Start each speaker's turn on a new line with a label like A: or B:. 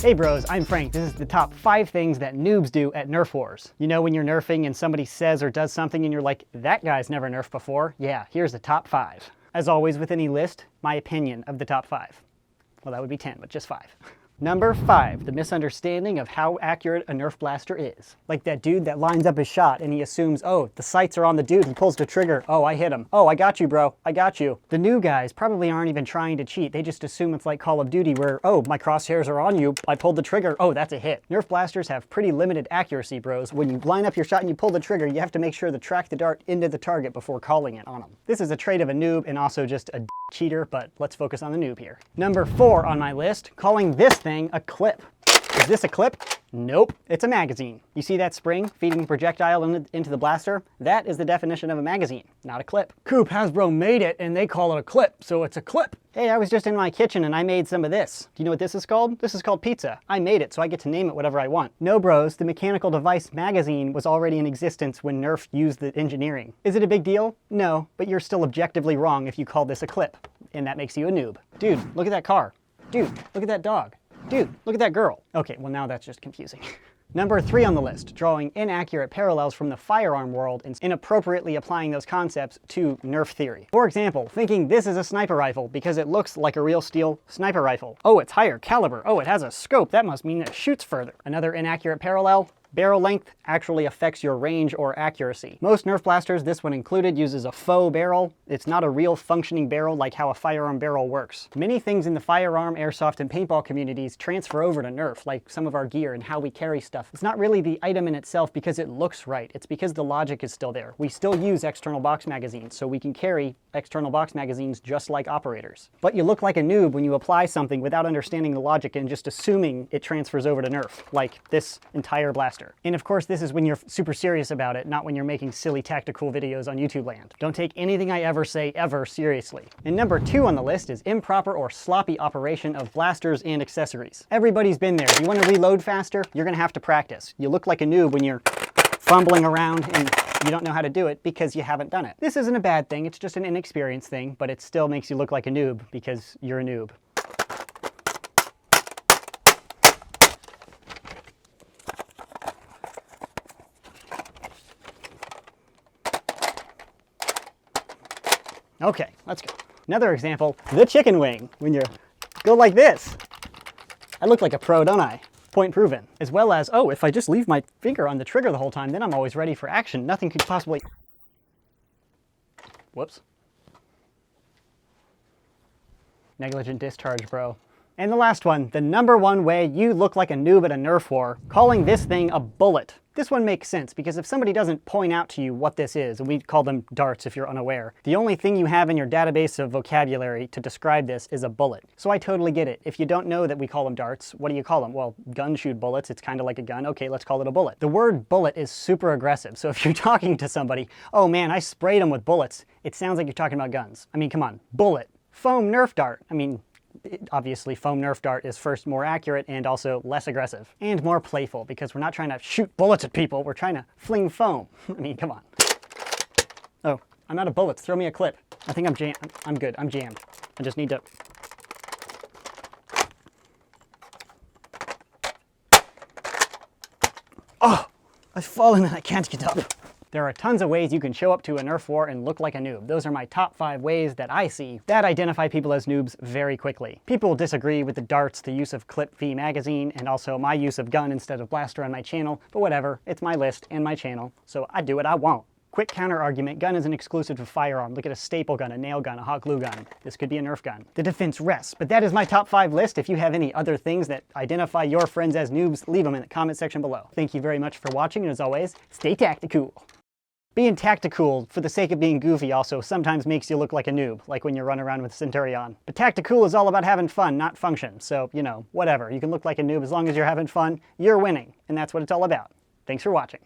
A: Hey bros, I'm Frank. This is the top 5 things that noobs do at Nerf Wars. You know when you're nerfing and somebody says or does something and you're like, that guy's never nerfed before? Yeah, here's the top 5. As always with any list, my opinion of the top 5. Well, that would be 10, but just 5. Number 5, the misunderstanding of how accurate a Nerf blaster is. Like that dude that lines up his shot and he assumes, oh, the sights are on the dude, he pulls the trigger, oh, I hit him. Oh, I got you, bro, I got you. The new guys probably aren't even trying to cheat, they just assume it's like Call of Duty where, oh, my crosshairs are on you, I pulled the trigger, oh, that's a hit. Nerf blasters have pretty limited accuracy, bros. When you line up your shot and you pull the trigger, you have to make sure to track the dart into the target before calling it on them. This is a trait of a noob and also just a cheater, but let's focus on the noob here. Number 4 on my list, calling this thing a clip. Is this a clip? Nope, it's a magazine. You see that spring feeding a projectile into the blaster? That is the definition of a magazine, not a clip. Coop, Hasbro made it and they call it a clip, so it's a clip. Hey, I was just in my kitchen and I made some of this. Do you know what this is called? This is called pizza. I made it, so I get to name it whatever I want. No bros, the mechanical device magazine was already in existence when Nerf used the engineering. Is it a big deal? No, but you're still objectively wrong if you call this a clip, and that makes you a noob. Dude, look at that car. Dude, look at that dog. Dude, look at that girl. Okay, well now that's just confusing. Number 3 on the list, drawing inaccurate parallels from the firearm world and inappropriately applying those concepts to Nerf theory. For example, thinking this is a sniper rifle because it looks like a real steel sniper rifle. Oh, it's higher caliber. Oh, it has a scope. That must mean it shoots further. Another inaccurate parallel, barrel length actually affects your range or accuracy. Most Nerf blasters, this one included, uses a faux barrel. It's not a real functioning barrel like how a firearm barrel works. Many things in the firearm, airsoft, and paintball communities transfer over to Nerf, like some of our gear and how we carry stuff. It's not really the item in itself because it looks right. It's because the logic is still there. We still use external box magazines, so we can carry external box magazines just like operators. But you look like a noob when you apply something without understanding the logic and just assuming it transfers over to Nerf, like this entire blaster. And of course, this is when you're super serious about it, not when you're making silly tactical videos on YouTube land. Don't take anything I ever say ever seriously. And number 2 on the list is improper or sloppy operation of blasters and accessories. Everybody's been there. If you want to reload faster, you're going to have to practice. You look like a noob when you're fumbling around and you don't know how to do it because you haven't done it. This isn't a bad thing, it's just an inexperienced thing, but it still makes you look like a noob because you're a noob. Okay, let's go. Another example, the chicken wing, when you go like this. I look like a pro, don't I? Point proven. As well as, oh, if I just leave my finger on the trigger the whole time, then I'm always ready for action. Nothing could possibly... Whoops. Negligent discharge, bro. And the last one, the number 1 way you look like a noob at a Nerf war, calling this thing a bullet. This one makes sense because if somebody doesn't point out to you what this is, and we call them darts if you're unaware, the only thing you have in your database of vocabulary to describe this is a bullet. So I totally get it. If you don't know that we call them darts, what do you call them? Well, guns shoot bullets. It's kind of like a gun. Okay, let's call it a bullet. The word bullet is super aggressive. So if you're talking to somebody, oh man, I sprayed them with bullets, it sounds like you're talking about guns. I mean, come on, bullet, foam Nerf dart. I mean, obviously foam Nerf dart is first more accurate and also less aggressive and more playful because we're not trying to shoot bullets at people, we're trying to fling foam. I mean, come on. Oh, I'm out of bullets, throw me a clip. I think I'm good, I'm jammed. I just need to... Oh, I've fallen and I can't get up. There are tons of ways you can show up to a Nerf war and look like a noob. Those are my top 5 ways that I see that identify people as noobs very quickly. People will disagree with the darts, the use of Clip V magazine, and also my use of gun instead of blaster on my channel, but whatever, it's my list and my channel, so I do what I want. Quick counter argument, gun isn't exclusive to firearm. Look at a staple gun, a nail gun, a hot glue gun. This could be a Nerf gun. The defense rests, but that is my top 5 list. If you have any other things that identify your friends as noobs, leave them in the comment section below. Thank you very much for watching, and as always, stay tactical. Being tactical for the sake of being goofy also sometimes makes you look like a noob, like when you run around with Centurion. But tactical is all about having fun, not function. So, you know, whatever. You can look like a noob as long as you're having fun, you're winning. And that's what it's all about. Thanks for watching.